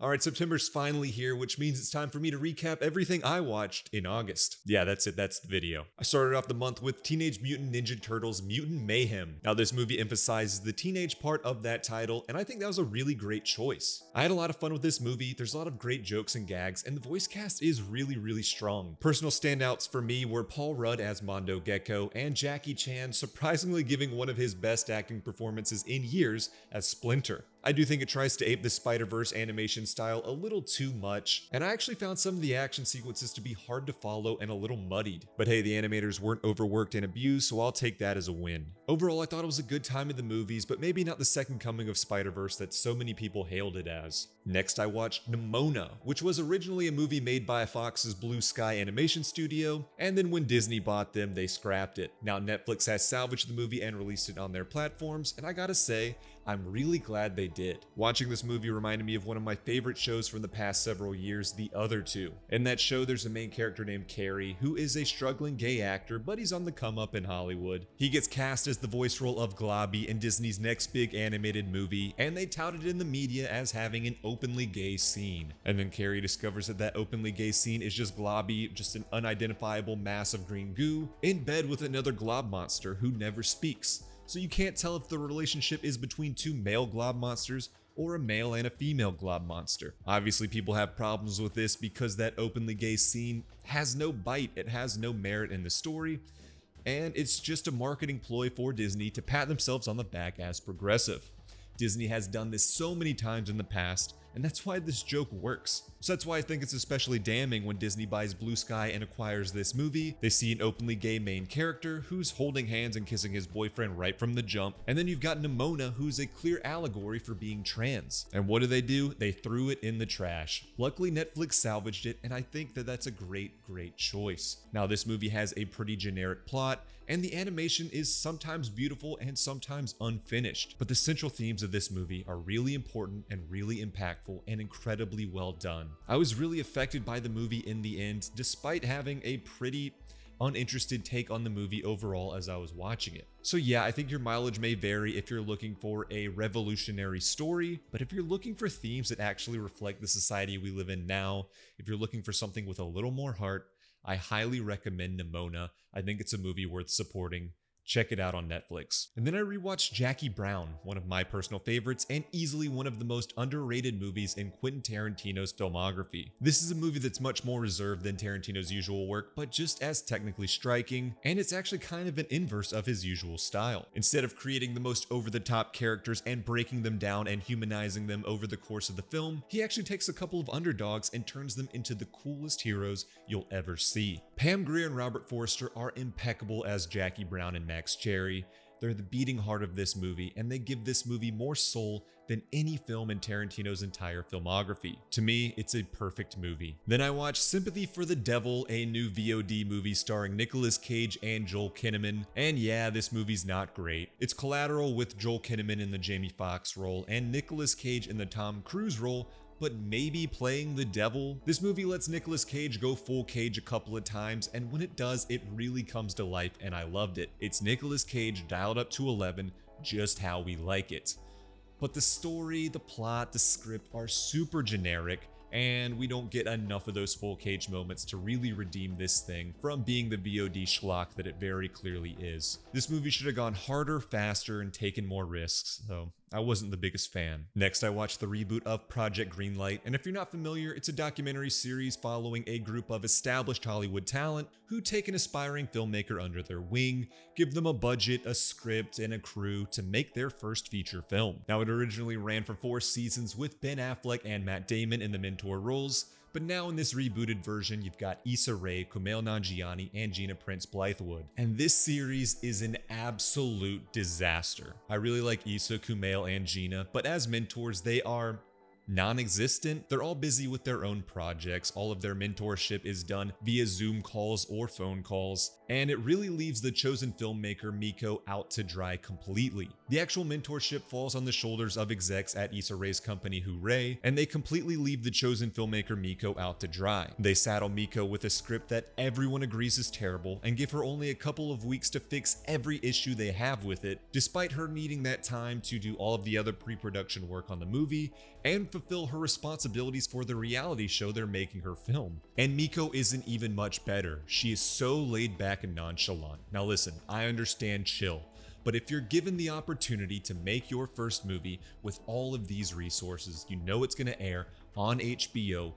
Alright, September's finally here, which means it's time for me to recap everything I watched in August. Yeah, that's it, that's the video. I started off the month with Teenage Mutant Ninja Turtles Mutant Mayhem. Now, this movie emphasizes the teenage part of that title, and I think that was a really great choice. I had a lot of fun with this movie, there's a lot of great jokes and gags, and the voice cast is really strong. Personal standouts for me were Paul Rudd as Mondo Gecko, and Jackie Chan surprisingly giving one of his best acting performances in years as Splinter. I do think it tries to ape the Spider-Verse animation style a little too much, and I actually found some of the action sequences to be hard to follow and a little muddied. But hey, the animators weren't overworked and abused, so I'll take that as a win. Overall, I thought it was a good time in the movies, but maybe not the second coming of Spider-Verse that so many people hailed it as. Next, I watched Nimona, which was originally a movie made by Fox's Blue Sky Animation Studio, and then when Disney bought them, they scrapped it. Now Netflix has salvaged the movie and released it on their platforms, and I gotta say, I'm really glad they did. Watching this movie reminded me of one of my favorite shows from the past several years, The Other Two. In that show, there's a main character named Carrie, who is a struggling gay actor, but he's on the come up in Hollywood. He gets cast as the voice role of Globby in Disney's next big animated movie, and they touted it in the media as having an openly gay scene. And then Carrie discovers that that openly gay scene is just Globby, just an unidentifiable mass of green goo, in bed with another glob monster who never speaks. So you can't tell if the relationship is between two male glob monsters or a male and a female glob monster. Obviously, people have problems with this because that openly gay scene has no bite, it has no merit in the story, and it's just a marketing ploy for Disney to pat themselves on the back as progressive. Disney has done this so many times in the past, and that's why this joke works. So that's why I think it's especially damning when Disney buys Blue Sky and acquires this movie. They see an openly gay main character who's holding hands and kissing his boyfriend right from the jump, and then you've got Nimona, who's a clear allegory for being trans. And what do? They threw it in the trash. Luckily, Netflix salvaged it, and I think that that's a great choice. Now, this movie has a pretty generic plot, and the animation is sometimes beautiful and sometimes unfinished. But the central themes of this movie are really important and really impactful and incredibly well done. I was really affected by the movie in the end, despite having a pretty uninterested take on the movie overall as I was watching it. So yeah, I think your mileage may vary if you're looking for a revolutionary story, but if you're looking for themes that actually reflect the society we live in now, if you're looking for something with a little more heart, I highly recommend Nimona. I think it's a movie worth supporting. Check it out on Netflix. And then I rewatched Jackie Brown, one of my personal favorites and easily one of the most underrated movies in Quentin Tarantino's filmography. This is a movie that's much more reserved than Tarantino's usual work, but just as technically striking, and it's actually kind of an inverse of his usual style. Instead of creating the most over-the-top characters and breaking them down and humanizing them over the course of the film, he actually takes a couple of underdogs and turns them into the coolest heroes you'll ever see. Pam Grier and Robert Forster are impeccable as Jackie Brown and Max Cherry. They're the beating heart of this movie, and they give this movie more soul than any film in Tarantino's entire filmography. To me, it's a perfect movie. Then I watched Sympathy for the Devil, a new VOD movie starring Nicolas Cage and Joel Kinnaman, and yeah, this movie's not great. It's Collateral with Joel Kinnaman in the Jamie Foxx role and Nicolas Cage in the Tom Cruise role, but maybe playing the devil. This movie lets Nicolas Cage go full Cage a couple of times, and when it does, it really comes to life, and I loved it. It's Nicolas Cage dialed up to 11, just how we like it. But the story, the plot, the script are super generic, and we don't get enough of those full Cage moments to really redeem this thing from being the VOD schlock that it very clearly is. This movie should have gone harder, faster, and taken more risks, so I wasn't the biggest fan. Next, I watched the reboot of Project Greenlight, and if you're not familiar, it's a documentary series following a group of established Hollywood talent who take an aspiring filmmaker under their wing, give them a budget, a script, and a crew to make their first feature film. Now, it originally ran for 4 seasons with Ben Affleck and Matt Damon in the mentor roles, but now in this rebooted version, you've got Issa Rae, Kumail Nanjiani, and Gina Prince Blythewood. And this series is an absolute disaster. I really like Issa, Kumail, and Gina, but as mentors, they are non-existent. They're all busy with their own projects. All of their mentorship is done via Zoom calls or phone calls, and it really leaves the chosen filmmaker Miko out to dry completely. The actual mentorship falls on the shoulders of execs at Issa Rae's company Hooray, and they completely leave the chosen filmmaker Miko out to dry. They saddle Miko with a script that everyone agrees is terrible and give her only a couple of weeks to fix every issue they have with it, despite her needing that time to do all of the other pre-production work on the movie and fulfill her responsibilities for the reality show they're making her film. And Miko isn't even much better. She is so laid back and nonchalant. Now listen, I understand chill, but if you're given the opportunity to make your first movie with all of these resources, you know it's gonna air on HBO,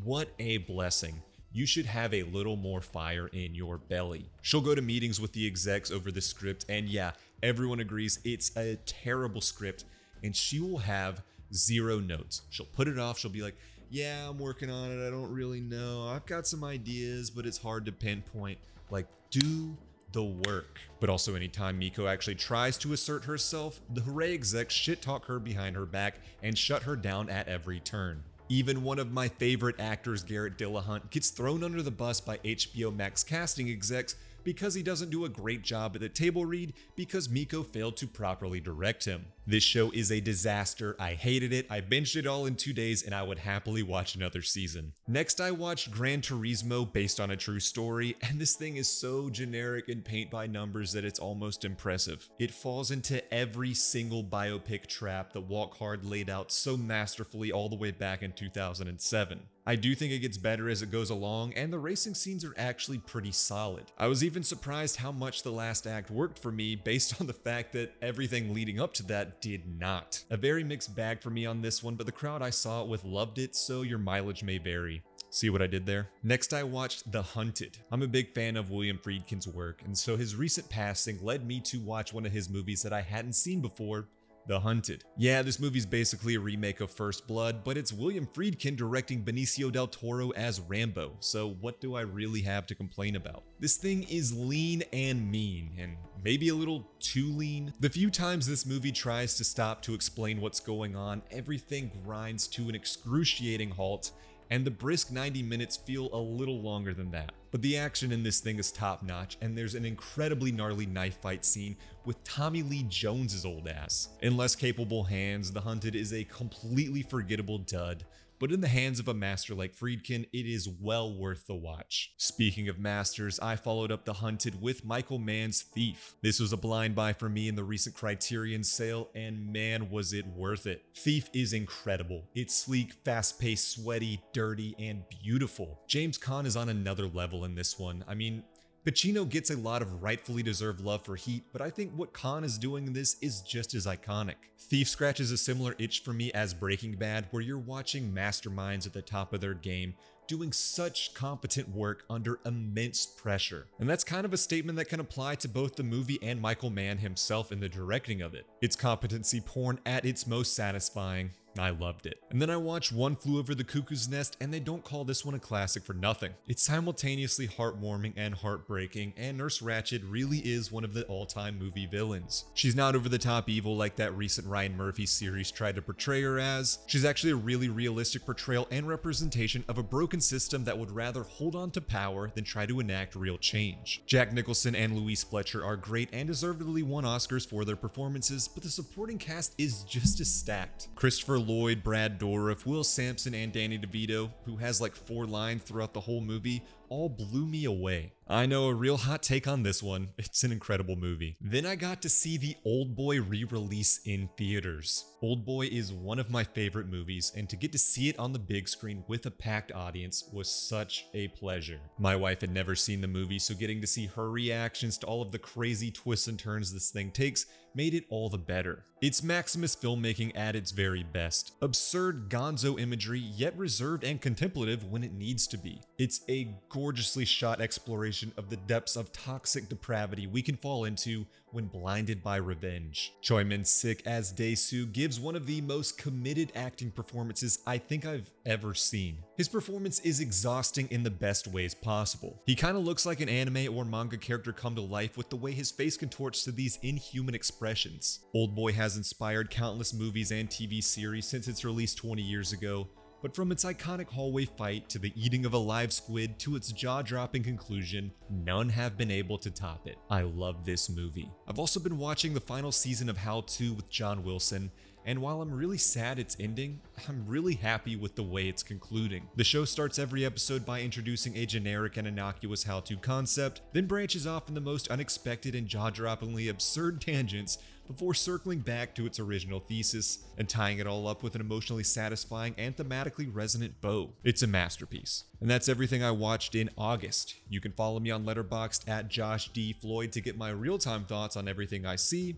what a blessing. You should have a little more fire in your belly. She'll go to meetings with the execs over the script, and yeah, everyone agrees it's a terrible script, and she will have 0 notes. She'll put it off, she'll be like, yeah, I'm working on it, I don't really know, I've got some ideas, but it's hard to pinpoint. Like, do the work. But also anytime Miko actually tries to assert herself, the Hooray execs shit talk her behind her back and shut her down at every turn. Even one of my favorite actors, Garrett Dillahunt, gets thrown under the bus by HBO Max casting execs because he doesn't do a great job at the table read because Miko failed to properly direct him. This show is a disaster. I hated it. I binged it all in 2 days and I would happily watch another season. Next, I watched Gran Turismo based on a true story, and this thing is so generic and paint by numbers that it's almost impressive. It falls into every single biopic trap that Walk Hard laid out so masterfully all the way back in 2007. I do think it gets better as it goes along, and the racing scenes are actually pretty solid. I was even surprised how much the last act worked for me based on the fact that everything leading up to that did not. A very mixed bag for me on this one, but the crowd I saw it with loved it, so your mileage may vary. See what I did there? Next, I watched The Hunted. I'm a big fan of William Friedkin's work, and so his recent passing led me to watch one of his movies that I hadn't seen before, The Hunted. Yeah, this movie's basically a remake of First Blood, but it's William Friedkin directing Benicio del Toro as Rambo, so what do I really have to complain about? This thing is lean and mean, and maybe a little too lean. The few times this movie tries to stop to explain what's going on, everything grinds to an excruciating halt, and the brisk 90 minutes feel a little longer than that. But the action in this thing is top notch, and there's an incredibly gnarly knife fight scene with Tommy Lee Jones's old ass. In less capable hands, The Hunted is a completely forgettable dud, but in the hands of a master like Friedkin, it is well worth the watch. Speaking of masters, I followed up The Hunted with Michael Mann's Thief. This was a blind buy for me in the recent Criterion sale, and man was it worth it. Thief is incredible. It's sleek, fast-paced, sweaty, dirty, and beautiful. James Caan is on another level in this one. I mean, Pacino gets a lot of rightfully deserved love for Heat, but I think what Caan is doing in this is just as iconic. Thief scratches a similar itch for me as Breaking Bad, where you're watching masterminds at the top of their game doing such competent work under immense pressure. And that's kind of a statement that can apply to both the movie and Michael Mann himself in the directing of it. It's competency porn at its most satisfying. I loved it. And then I watched One Flew Over the Cuckoo's Nest, and they don't call this one a classic for nothing. It's simultaneously heartwarming and heartbreaking, and Nurse Ratched really is one of the all-time movie villains. She's not over-the-top evil like that recent Ryan Murphy series tried to portray her as. She's actually a really realistic portrayal and representation of a broken system that would rather hold on to power than try to enact real change. Jack Nicholson and Louise Fletcher are great and deservedly won Oscars for their performances, but the supporting cast is just as stacked. Christopher Lloyd, Brad Dourif, Will Sampson, and Danny DeVito, who has like 4 lines throughout the whole movie, all blew me away. I know, a real hot take on this one. It's an incredible movie. Then I got to see the Oldboy re-release in theaters. Oldboy is one of my favorite movies, and to get to see it on the big screen with a packed audience was such a pleasure. My wife had never seen the movie, so getting to see her reactions to all of the crazy twists and turns this thing takes made it all the better. It's Maximus filmmaking at its very best. Absurd gonzo imagery, yet reserved and contemplative when it needs to be. It's a gorgeously shot exploration of the depths of toxic depravity we can fall into when blinded by revenge. Choi Min-sik as Dae-soo gives one of the most committed acting performances I think I've ever seen. His performance is exhausting in the best ways possible. He kinda looks like an anime or manga character come to life with the way his face contorts to these inhuman expressions. Oldboy has inspired countless movies and TV series since its release 20 years ago, but from its iconic hallway fight to the eating of a live squid to its jaw-dropping conclusion, none have been able to top it. I love this movie. I've also been watching the final season of How To with John Wilson, And while I'm really sad it's ending, I'm really happy with the way it's concluding. The show starts every episode by introducing a generic and innocuous how-to concept, then branches off in the most unexpected and jaw-droppingly absurd tangents before circling back to its original thesis and tying it all up with an emotionally satisfying and thematically resonant bow. It's a masterpiece. And that's everything I watched in August. You can follow me on Letterboxd at Josh D. Floyd to get my real-time thoughts on everything I see,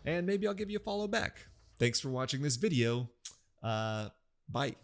and maybe I'll give you a follow back. Thanks for watching this video. Bye.